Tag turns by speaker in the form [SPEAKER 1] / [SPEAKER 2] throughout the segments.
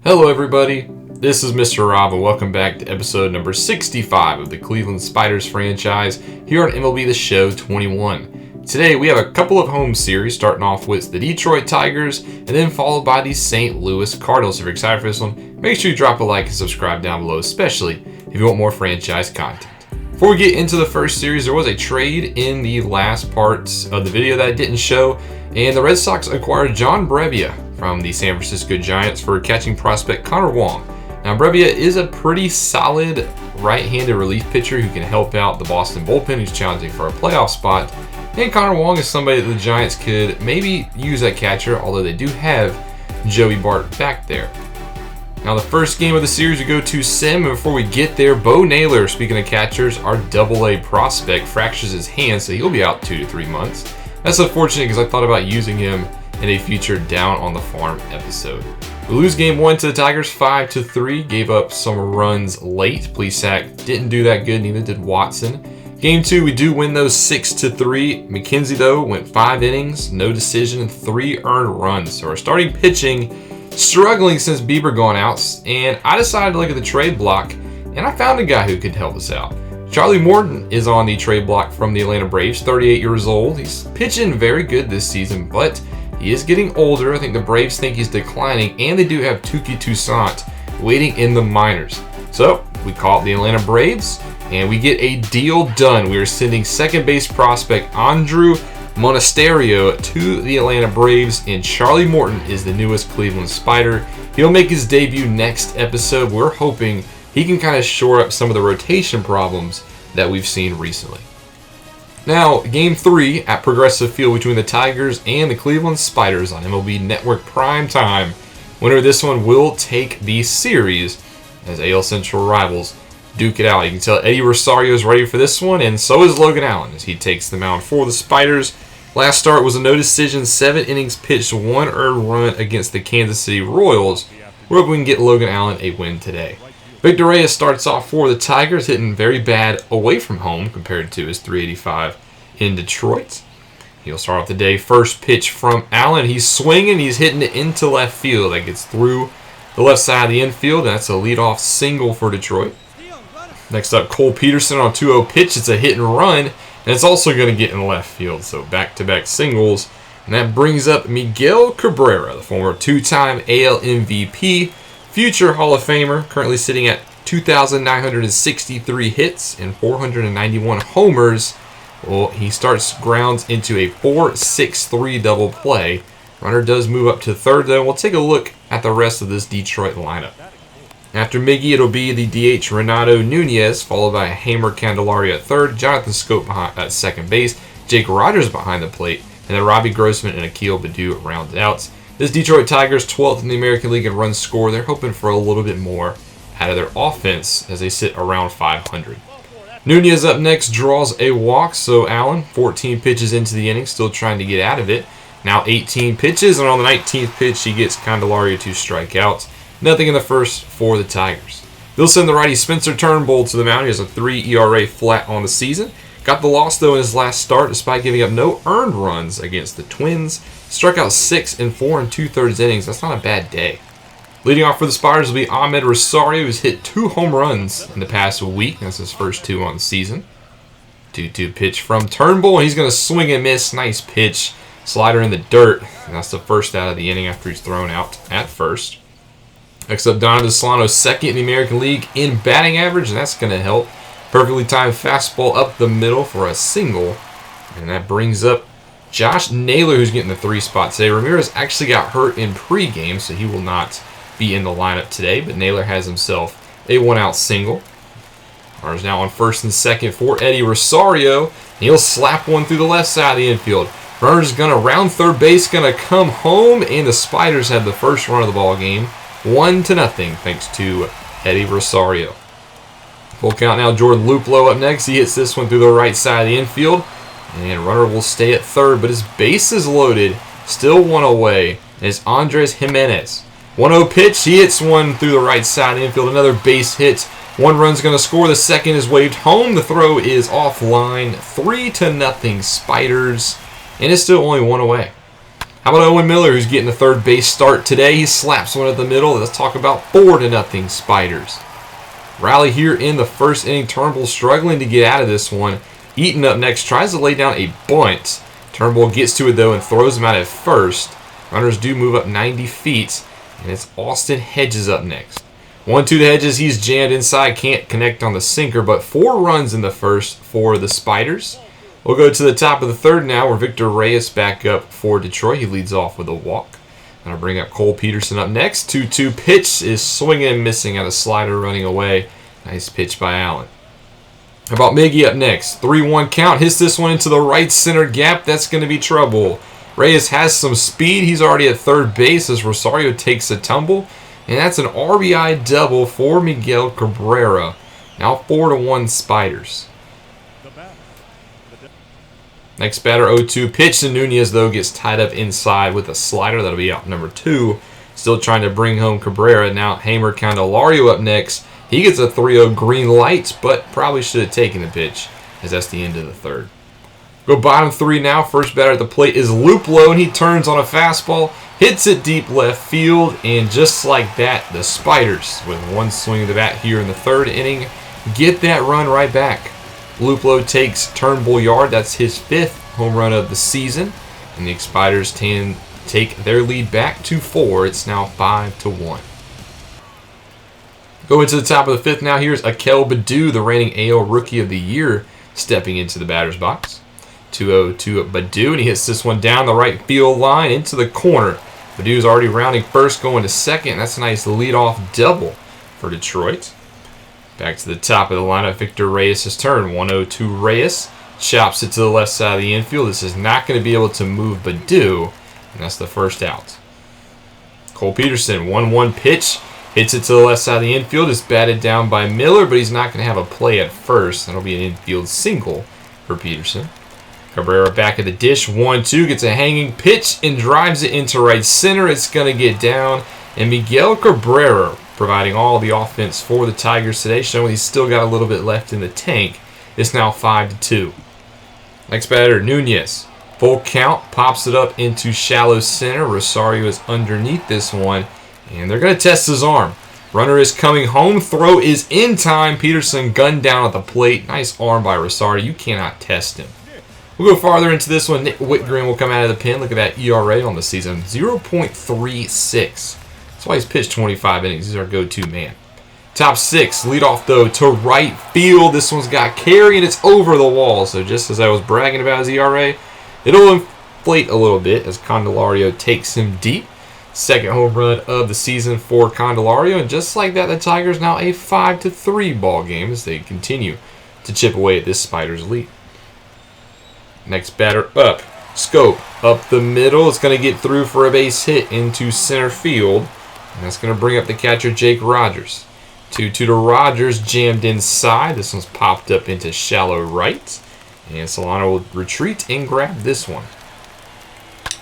[SPEAKER 1] Hello everybody, this is Mr. Rob and welcome back to episode number 65 of the Cleveland Spiders franchise here on MLB The Show 21. Today we have a couple of home series starting off with the Detroit Tigers and then followed by the St. Louis Cardinals. If you're excited for this one, make sure you drop a like and subscribe down below, especially if you want more franchise content. Before we get into the first series, there was a trade in the last parts of the video that I didn't show, and the Red Sox acquired John Brebbia from the San Francisco Giants for catching prospect Connor Wong. Now, Brebbia is a pretty solid right-handed relief pitcher who can help out the Boston bullpen, who's challenging for a playoff spot. And Connor Wong is somebody that the Giants could maybe use at catcher, although they do have Joey Bart back there. Now, the first game of the series, we go to Sim, and before we get there, Bo Naylor, speaking of catchers, our Double-A prospect, fractures his hand, so he'll be out 2 to 3 months. That's unfortunate because I thought about using him in a future Down on the Farm episode. We lose game 1 to the Tigers 5-3, gave up some runs late. Plesac didn't do that good, neither did Watson. Game 2, we do win those 6-3. McKenzie, though, went 5 innings, no decision, and 3 earned runs. So our starting pitching struggling since Bieber gone out, and I decided to look at the trade block, and I found a guy who could help us out. Charlie Morton is on the trade block from the Atlanta Braves, 38 years old. He's pitching very good this season, but he is getting older. I think the Braves think he's declining, and they do have Touki Toussaint waiting in the minors. So we call it the Atlanta Braves, and we get a deal done. We are sending second base prospect Andrew Monasterio to the Atlanta Braves, and Charlie Morton is the newest Cleveland Spider. He'll make his debut next episode. We're hoping he can kind of shore up some of the rotation problems that we've seen recently. Now, Game 3 at Progressive Field between the Tigers and the Cleveland Spiders on MLB Network Prime Time. Winner of this one will take the series as AL Central rivals duke it out. You can tell Eddie Rosario is ready for this one, and so is Logan Allen as he takes the mound for the Spiders. Last start was a no decision, 7 innings pitched, 1 earned run against the Kansas City Royals. We're hoping we can get Logan Allen a win today. Victor Reyes starts off for the Tigers, hitting very bad away from home compared to his .385 in Detroit. He'll start off the day. First pitch from Allen. He's swinging. He's hitting it into left field. That gets through the left side of the infield. That's a leadoff single for Detroit. Next up, Cole Peterson on 2-0 pitch. It's a hit and run, and it's also going to get in left field. So back-to-back singles. And that brings up Miguel Cabrera, the former 2-time AL MVP, future Hall of Famer, currently sitting at 2,963 hits and 491 homers. Well, he starts grounds into a 4-6-3 double play. Runner does move up to third, though. We'll take a look at the rest of this Detroit lineup. After Miggy, it'll be the DH Renato Nunez, followed by Hamer Candelaria at third, Jonathan Scope at second base, Jake Rogers behind the plate, and then Robbie Grossman and Akil Baddoo rounded out. This Detroit Tigers, 12th in the American League in runs scored. They're hoping for a little bit more out of their offense as they sit around 500. Nunez up next draws a walk, so Allen, 14 pitches into the inning, still trying to get out of it. Now 18 pitches, and on the 19th pitch, he gets Candelaria to strike out. Nothing in the first for the Tigers. They'll send the righty Spencer Turnbull to the mound. He has a 3 ERA flat on the season. Got the loss, though, in his last start, despite giving up no earned runs against the Twins. Struck out 6 in 4 2/3 innings. That's not a bad day. Leading off for the Spiders will be Ahmed Rosario, who's hit 2 home runs in the past week. That's his first 2 on the season. 2-2 pitch from Turnbull. He's going to swing and miss. Nice pitch. Slider in the dirt. And that's the first out of the inning after he's thrown out at first. Next up, Donovan Solano, second in the American League in batting average, and that's going to help. Perfectly timed fastball up the middle for a single. And that brings up Josh Naylor, who's getting the 3 spot today. Ramirez actually got hurt in pregame, so he will not be in the lineup today, but Naylor has himself a 1-out single. Runners now on first and second for Eddie Rosario. And he'll slap one through the left side of the infield. Runner's going to round third base, going to come home, and the Spiders have the first run of the ball game. 1-0 thanks to Eddie Rosario. Full count now, Jordan Luplow up next. He hits this one through the right side of the infield. And runner will stay at third, but his base is loaded. Still 1 away. And it's Andres Jimenez. 1-0 pitch. He hits one through the right side of the infield. Another base hit. 1 run's going to score. The second is waved home. The throw is offline. 3-0 Spiders. And it's still only 1 away. How about Owen Miller, who's getting the third base start today? He slaps one at the middle. Let's talk about 4-0 Spiders. Rally here in the first inning. Turnbull struggling to get out of this one. Eaton up next, tries to lay down a bunt. Turnbull gets to it though and throws him out at first. Runners do move up 90 feet, and it's Austin Hedges up next. 1-2 to Hedges, he's jammed inside, can't connect on the sinker, but 4 runs in the first for the Spiders. We'll go to the top of the third now, where Victor Reyes back up for Detroit. He leads off with a walk. Gonna bring up Cole Peterson up next. 2-2 pitch is swinging and missing at a slider running away. Nice pitch by Allen. How about Miggy up next? 3-1 count. Hits this one into the right center gap. That's going to be trouble. Reyes has some speed. He's already at third base as Rosario takes a tumble. And that's an RBI double for Miguel Cabrera. Now 4-1 Spiders. Next batter, 0-2 pitch to Nunez, though, gets tied up inside with a slider. That'll be out number 2. Still trying to bring home Cabrera. Now Hamer Candelario up next. He gets a 3-0 green light, but probably should have taken the pitch, as that's the end of the third. Go bottom 3 now. First batter at the plate is Luplow, and he turns on a fastball, hits it deep left field, and just like that, the Spiders, with one swing of the bat here in the third inning, get that run right back. Luplow takes Turnbull yard. That's his 5th home run of the season. And the Spiders take their lead back to 4. It's now 5-1. Going to the top of the 5th now. Here's Akel Baddoo, the reigning AL Rookie of the Year, stepping into the batter's box. 2-0 to Baddoo, and he hits this one down the right field line into the corner. Baddoo's already rounding first, going to second. That's a nice leadoff double for Detroit. Back to the top of the lineup, Victor Reyes' turn. 1-0 to Reyes. Chops it to the left side of the infield. This is not going to be able to move Baddoo, and that's the first out. Cole Peterson, 1-1 pitch. Hits it to the left side of the infield. It's batted down by Miller, but he's not going to have a play at first. That'll be an infield single for Peterson. Cabrera back at the dish. 1-2. Gets a hanging pitch and drives it into right center. It's going to get down. And Miguel Cabrera providing all the offense for the Tigers today, showing he's still got a little bit left in the tank. It's now 5-2. Next batter, Nunez. Full count. Pops it up into shallow center. Rosario is underneath this one. And they're going to test his arm. Runner is coming home. Throw is in time. Peterson gunned down at the plate. Nice arm by Rosario. You cannot test him. We'll go farther into this one. Nick Whitgren will come out of the pen. Look at that ERA on the season. 0.36. That's why he's pitched 25 innings. He's our go-to man. Top 6. Leadoff, though, to right field. This one's got carry, and it's over the wall. So just as I was bragging about his ERA, it'll inflate a little bit as Candelario takes him deep. Second home run of the season for Candelario. And just like that, the Tigers now a 5-3 ball game as they continue to chip away at this Spiders lead. Next batter up. Scope up the middle. It's going to get through for a base hit into center field. And that's going to bring up the catcher, Jake Rogers. 2-2 to Rogers, jammed inside. This one's popped up into shallow right. And Solano will retreat and grab this one.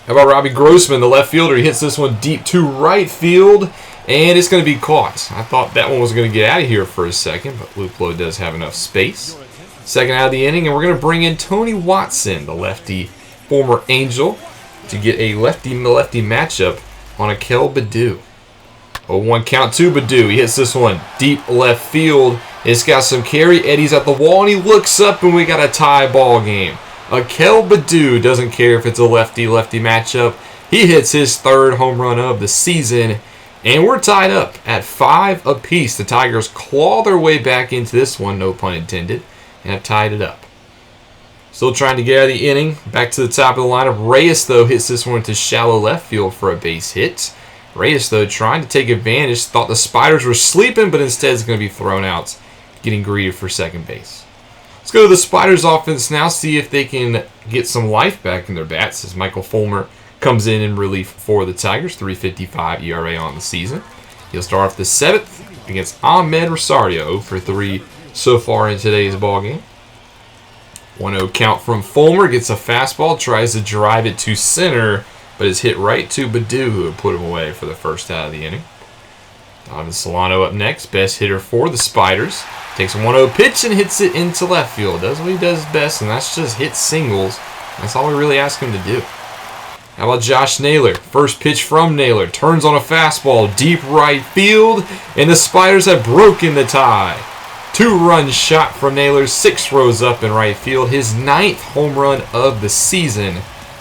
[SPEAKER 1] How about Robbie Grossman, the left fielder? He hits this one deep to right field, and it's going to be caught. I thought that one was going to get out of here for a second, but Luplow does have enough space. Second out of the inning, and we're going to bring in Tony Watson, the lefty former Angel, to get a lefty-lefty matchup on Akel Baddoo. 0-1 count to Baddoo. He hits this one deep left field. It's got some carry. Eddie's at the wall, and he looks up, and we got a tie ball game. Akel Baddoo doesn't care if it's a lefty-lefty matchup. He hits his 3rd home run of the season, and we're tied up at 5 apiece. The Tigers claw their way back into this one, no pun intended, and have tied it up. Still trying to get out of the inning. Back to the top of the lineup. Reyes, though, hits this one to shallow left field for a base hit. Reyes, though, trying to take advantage. Thought the Spiders were sleeping, but instead it's going to be thrown out, getting greedy for second base. Let's go to the Spiders offense now, see if they can get some life back in their bats as Michael Fulmer comes in relief for the Tigers. 3.55 ERA on the season. He'll start off the 7th against Ahmed Rosario, 0 for 3 so far in today's ballgame. 1-0 count from Fulmer, gets a fastball, tries to drive it to center, but is hit right to Baddoo, who would put him away for the first out of the inning. Donovan Solano up next, best hitter for the Spiders. Takes a 1-0 pitch and hits it into left field. Does what he does best, and that's just hit singles. That's all we really ask him to do. How about Josh Naylor? First pitch from Naylor. Turns on a fastball. Deep right field. And the Spiders have broken the tie. 2-run shot from Naylor. 6 rows up in right field. His 9th home run of the season.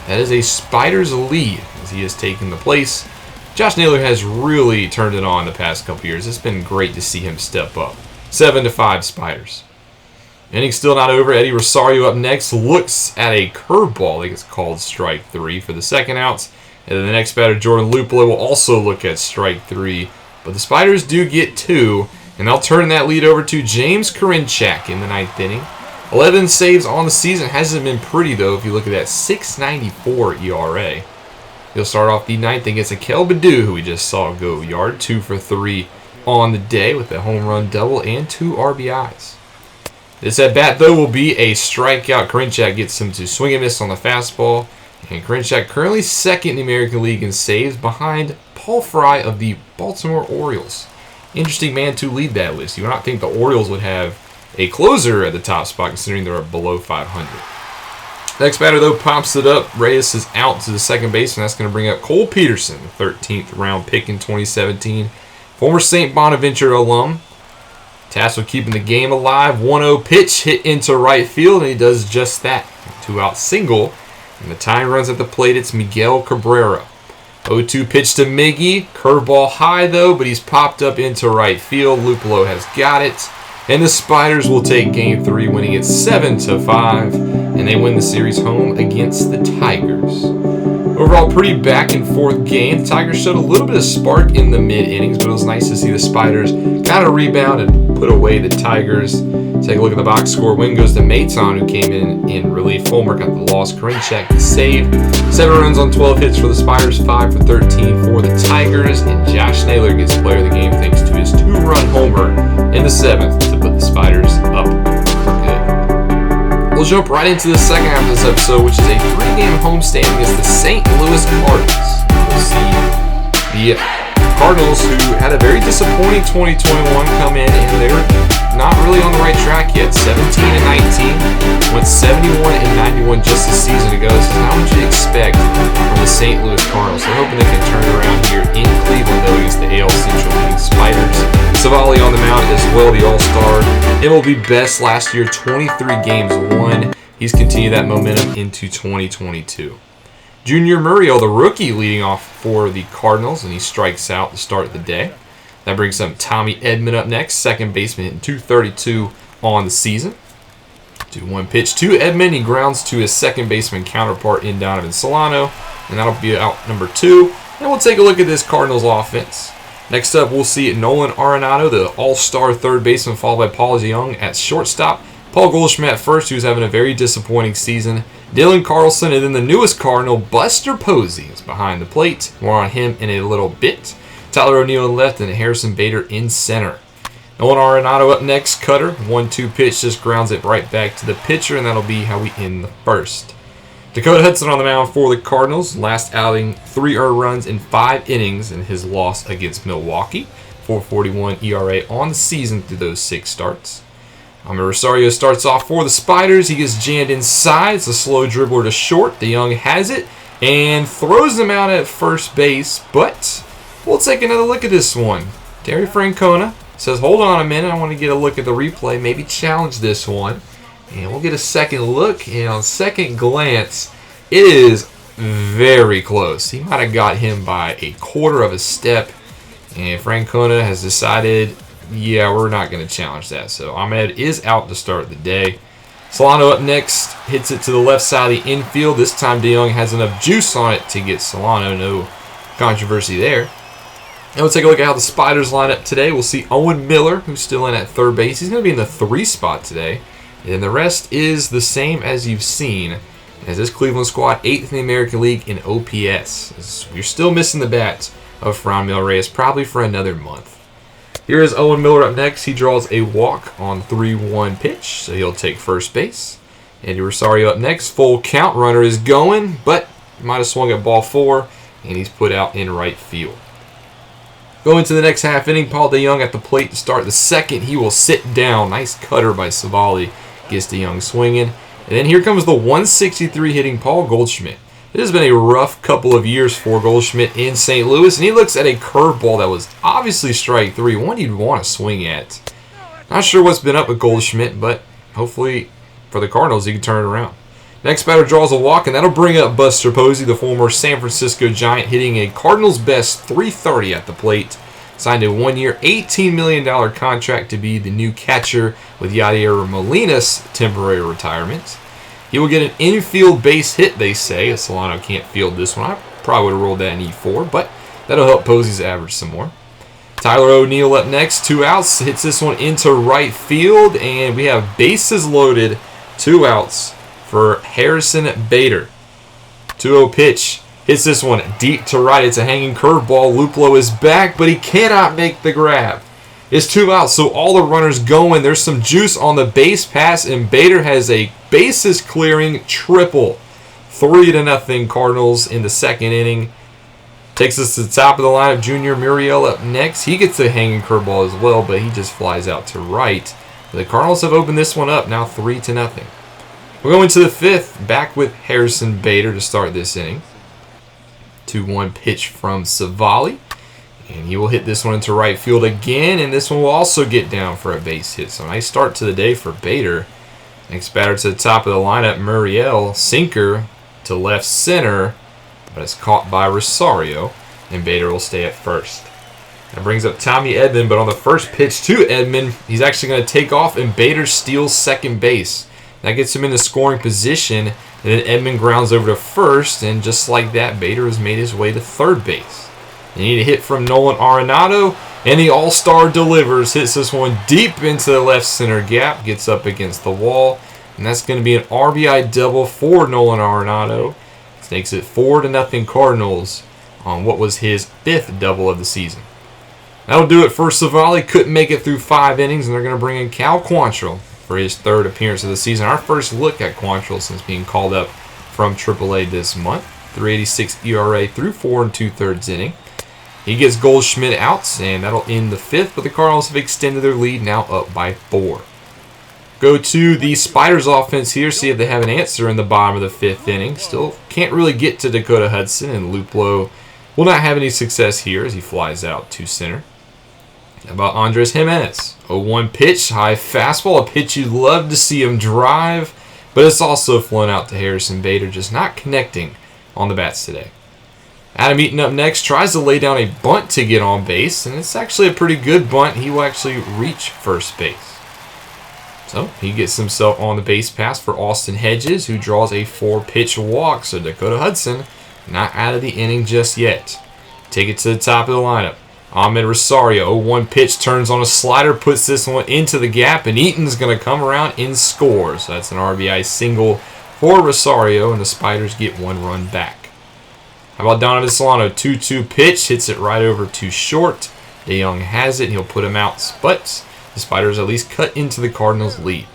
[SPEAKER 1] That is a Spiders lead as he has taken the place. Josh Naylor has really turned it on the past couple years. It's been great to see him step up. 7-5 Spiders. Inning still not over. Eddie Rosario up next. Looks at a curveball. I think it's called strike 3 for the second outs. And then the next batter, Jordan Lupolo, will also look at strike 3. But the Spiders do get 2. And they'll turn that lead over to James Karinchak in the 9th inning. 11 saves on the season. Hasn't been pretty, though, if you look at that 6.94 ERA. He'll start off the 9th against Akel Baddoo, who we just saw go yard. 2 for 3 on the day with a home run double and 2 RBIs. This at-bat, though, will be a strikeout. Karinchak gets him to swing and miss on the fastball. And Karinchak currently second in the American League in saves behind Paul Fry of the Baltimore Orioles. Interesting man to lead that list. You would not think the Orioles would have a closer at the top spot considering they're below 500. Next batter, though, pops it up. Reyes is out to the second base, and that's going to bring up Cole Peterson, the 13th round pick in 2017. Former St. Bonaventure alum. Tasked with keeping the game alive. 1-0 pitch hit into right field, and he does just that. 2-out single. And the tying runs at the plate, it's Miguel Cabrera. 0-2 pitch to Miggy. Curveball high, though, but he's popped up into right field. Lupolo has got it. And the Spiders will take Game 3, winning it 7-5. And they win the series home against the Tigers. Overall, pretty back-and-forth game. The Tigers showed a little bit of spark in the mid-innings, but it was nice to see the Spiders kind of rebound and put away the Tigers. Take a look at the box score. Win goes to Maton, who came in relief. Fulmer got the loss. Karinchak the save. 7 runs on 12 hits for the Spiders. 5 for 13 for the Tigers. And Josh Naylor gets player of the game thanks to his 2-run homer in the 7th to put the Spiders up for good. We'll jump right into the second half of this episode, which is a 3-game homestand against the St. Louis Cardinals. We'll see the Cardinals, who had a very disappointing 2021, come in, and they're not really on the right track yet. 17-19, went 71-91 just a season ago. This is not what you'd expect from the St. Louis Cardinals. They're hoping they can turn it around here in Cleveland, though, against the AL Central League Spiders. Savali on the mound as well, the All-Star. MLB best last year, 23 games won. He's continued that momentum into 2022. Junior Muriel, the rookie, leading off for the Cardinals, and he strikes out to start the day. That brings up Tommy Edman up next, second baseman, hitting .232 on the season. 2-1 pitch to Edman. He grounds to his second baseman counterpart in Donovan Solano, and that'll be out number 2. And we'll take a look at this Cardinals offense. Next up, we'll see Nolan Arenado, the all-star third baseman, followed by Paul DeJong at shortstop. Paul Goldschmidt at first, who's having a very disappointing season. Dylan Carlson, and then the newest Cardinal, Buster Posey, is behind the plate. More on him in a little bit. Tyler O'Neill in left, and Harrison Bader in center. Nolan Arenado up next, cutter. 1-2 pitch, just grounds it right back to the pitcher, and that'll be how we end the first. Dakota Hudson on the mound for the Cardinals. Last outing, 3 earned runs in 5 innings in his loss against Milwaukee. 4.41 ERA on the season through those 6 starts. Rosario starts off for the Spiders. He gets jammed inside. It's a slow dribbler to short. DeJong has it and throws him out at first base. But we'll take another look at this one. Terry Francona says, hold on a minute. I want to get a look at the replay. Maybe challenge this one. And we'll get a second look. And on second glance, it is very close. He might have got him by a quarter of a step. And Francona has decided, yeah, we're not going to challenge that. So Ahmed is out to start the day. Solano up next, hits it to the left side of the infield. This time DeJong has enough juice on it to get Solano. No controversy there. And we'll take a look at how the Spiders line up today. We'll see Owen Miller, who's still in at third base. He's going to be in the 3 spot today. And the rest is the same as you've seen. As this Cleveland squad, 8th in the American League in OPS. You're still missing the bat of Franmil Reyes, probably for another month. Here is Owen Miller up next. He draws a walk on 3-1 pitch, so he'll take first base. Andy Rosario up next. Full count. Runner is going, but might have swung at ball 4, and he's put out in right field. Going to the next half inning, Paul DeJong at the plate to start the second. He will sit down. Nice cutter by Savali. Gets DeJong swinging. And then here comes the 163 hitting Paul Goldschmidt. It has been a rough couple of years for Goldschmidt in St. Louis, and he looks at a curveball that was obviously strike 3, one you'd want to swing at. Not sure what's been up with Goldschmidt, but hopefully for the Cardinals he can turn it around. Next batter draws a walk, and that'll bring up Buster Posey, the former San Francisco Giant, hitting a Cardinals best .330 at the plate. Signed a 1-year, $18 million contract to be the new catcher with Yadier Molina's temporary retirement. He will get an infield base hit, they say, as Solano can't field this one. I probably would have rolled that in E4, but that'll help Posey's average some more. Tyler O'Neill up next, 2 outs, hits this one into right field, and we have bases loaded, 2 outs for Harrison Bader. 2-0 pitch, hits this one deep to right. It's a hanging curveball. Luplow is back, but he cannot make the grab. It's 2 outs, so all the runners going. There's some juice on the base pass, and Bader has a bases clearing triple. 3-0 Cardinals in the second inning. Takes us to the top of the lineup. Junior Muriel up next. He gets a hanging curveball as well, but he just flies out to right. The Cardinals have opened this one up, now 3-0. We're going to the 5th, back with Harrison Bader to start this inning. 2-1 pitch from Savali. And he will hit this one into right field again, and this one will also get down for a base hit. So nice start to the day for Bader. Next batter to the top of the lineup, Muriel. Sinker to left center, but it's caught by Rosario, and Bader will stay at first. That brings up Tommy Edman, but on the first pitch to Edman, he's actually going to take off, and Bader steals second base. That gets him in the scoring position, and then Edman grounds over to first, and just like that, Bader has made his way to third base. They need a hit from Nolan Arenado, and the All-Star delivers. Hits this one deep into the left center gap, gets up against the wall, and that's going to be an RBI double for Nolan Arenado. This makes it 4-0 Cardinals on what was his 5th double of the season. That'll do it for Savali. Couldn't make it through 5 innings, and they're going to bring in Cal Quantrill for his 3rd appearance of the season. Our first look at Quantrill since being called up from AAA this month. 3.86 ERA through 4 2/3 inning. He gets Goldschmidt out, and that'll end the 5th, but the Cardinals have extended their lead, now up by 4. Go to the Spiders offense here, see if they have an answer in the bottom of the 5th inning. Still can't really get to Dakota Hudson, and Luplow will not have any success here as he flies out to center. How about Andres Jimenez? 0-1 pitch, high fastball, a pitch you'd love to see him drive, but it's also flown out to Harrison Bader, just not connecting on the bats today. Adam Eaton up next, tries to lay down a bunt to get on base, and it's actually a pretty good bunt. He will actually reach first base. So he gets himself on the base pass for Austin Hedges, who draws a 4-pitch walk. So Dakota Hudson not out of the inning just yet. Take it to the top of the lineup. Ahmed Rosario, 0-1 pitch, turns on a slider, puts this one into the gap, and Eaton's going to come around and score. So that's an RBI single for Rosario, and the Spiders get 1 run back. How about Donovan Solano? 2-2 pitch, hits it right over to short. DeYoung has it, and he'll put him out, but the Spiders at least cut into the Cardinals' lead.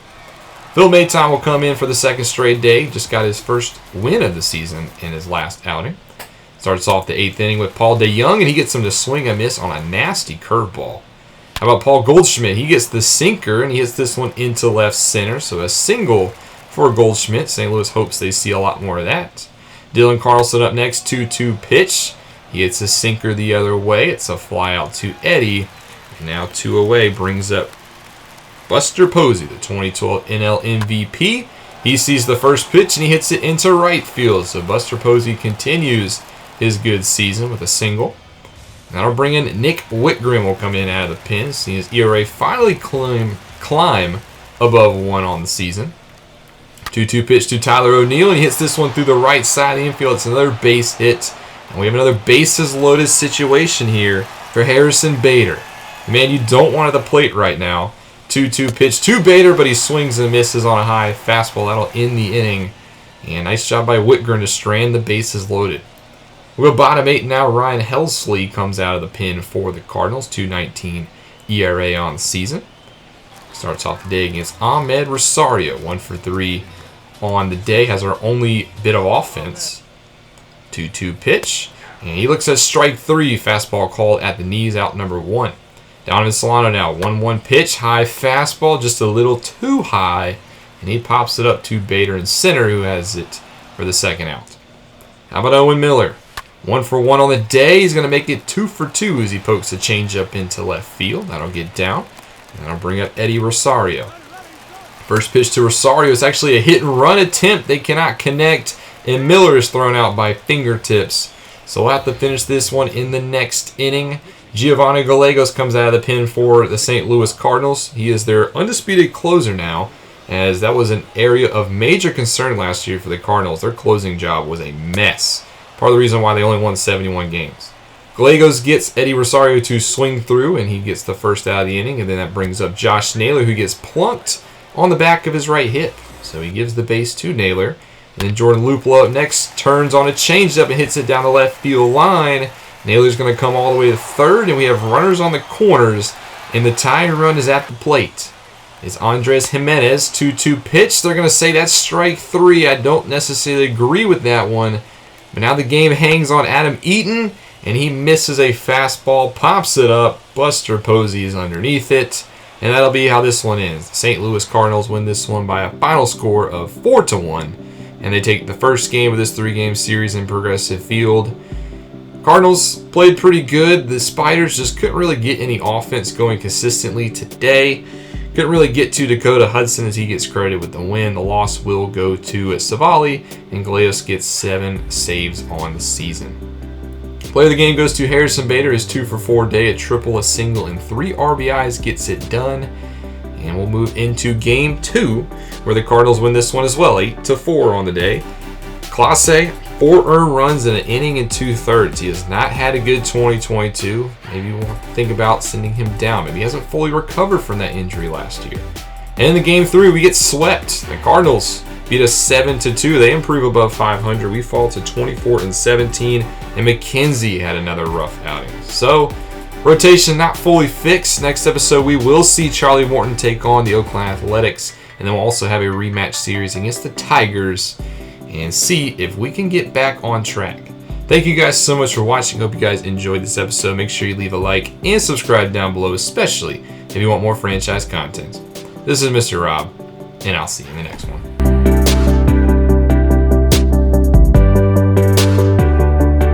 [SPEAKER 1] Phil Maton will come in for the 2nd straight day. Just got his first win of the season in his last outing. Starts off the 8th inning with Paul DeYoung, and he gets him to swing a miss on a nasty curveball. How about Paul Goldschmidt? He gets the sinker, and he hits this one into left center, so a single for Goldschmidt. St. Louis hopes they see a lot more of that. Dylan Carlson up next, 2-2 pitch. He hits a sinker the other way. It's a fly out to Eddie. And now 2 away brings up Buster Posey, the 2012 NL MVP. He sees the first pitch and he hits it into right field. So Buster Posey continues his good season with a single. That'll bring in Nick Whitgren will come in out of the pen. Seeing his ERA finally climb above 1 on the season. 2-2 pitch to Tyler O'Neill, and he hits this one through the right side of the infield. It's another base hit. And we have another bases loaded situation here for Harrison Bader. Man, you don't want at the plate right now. 2-2 pitch to Bader, but he swings and misses on a high fastball. That'll end the inning. And nice job by Whitgren to strand the bases loaded. We'll go bottom 8 now. Ryan Helsley comes out of the pen for the Cardinals. 2.19 ERA on the season. Starts off the day against Ahmed Rosario. 1 for 3 on the day. Has our only bit of offense. 2-2 pitch. And he looks at strike 3. Fastball called at the knees, out number 1. Donovan Solano now. 1-1 pitch. High fastball. Just a little too high. And he pops it up to Bader in center, who has it for the second out. How about Owen Miller? 1 for 1 on the day. He's going to make it 2 for 2 as he pokes a changeup into left field. That'll get down. And that'll bring up Eddie Rosario. First pitch to Rosario is actually a hit and run attempt. They cannot connect, and Miller is thrown out by fingertips. So we'll have to finish this one in the next inning. Giovanni Gallegos comes out of the pen for the St. Louis Cardinals. He is their undisputed closer now, as that was an area of major concern last year for the Cardinals. Their closing job was a mess. Part of the reason why they only won 71 games. Gallegos gets Eddie Rosario to swing through, and he gets the first out of the inning, and then that brings up Josh Naylor, who gets plunked on the back of his right hip. So he gives the base to Naylor. And then Jordan Luplow up next turns on a changeup and hits it down the left field line. Naylor's going to come all the way to third, and we have runners on the corners, and the tying run is at the plate. It's Andres Jimenez, 2-2 pitch. They're going to say that's strike 3. I don't necessarily agree with that one. But now the game hangs on Adam Eaton, and he misses a fastball, pops it up. Buster Posey is underneath it, and that'll be how this one ends. The St. Louis Cardinals win this one by a final score of 4-1, and they take the first game of this 3-game series in Progressive Field. Cardinals played pretty good. The Spiders just couldn't really get any offense going consistently today. Couldn't really get to Dakota Hudson as he gets credited with the win. The loss will go to Savali, and Gallegos gets 7 saves on the season. Player of the game goes to Harrison Bader. His 2 for 4 day, a triple, a single, and 3 RBIs gets it done. And we'll move into Game 2, where the Cardinals win this one as well, 8-4 on the day. Clase, 4 earned runs in an inning and 2/3. He has not had a good 2022. Maybe we'll think about sending him down. Maybe he hasn't fully recovered from that injury last year. And in the Game 3, we get swept. The Cardinals beat us 7-2. They improve above 500. We fall to 24-17, and McKenzie had another rough outing. So, rotation not fully fixed. Next episode, we will see Charlie Morton take on the Oakland Athletics, and then we'll also have a rematch series against the Tigers and see if we can get back on track. Thank you guys so much for watching. Hope you guys enjoyed this episode. Make sure you leave a like and subscribe down below, especially if you want more franchise content. This is Mr. Rob, and I'll see you in the next one.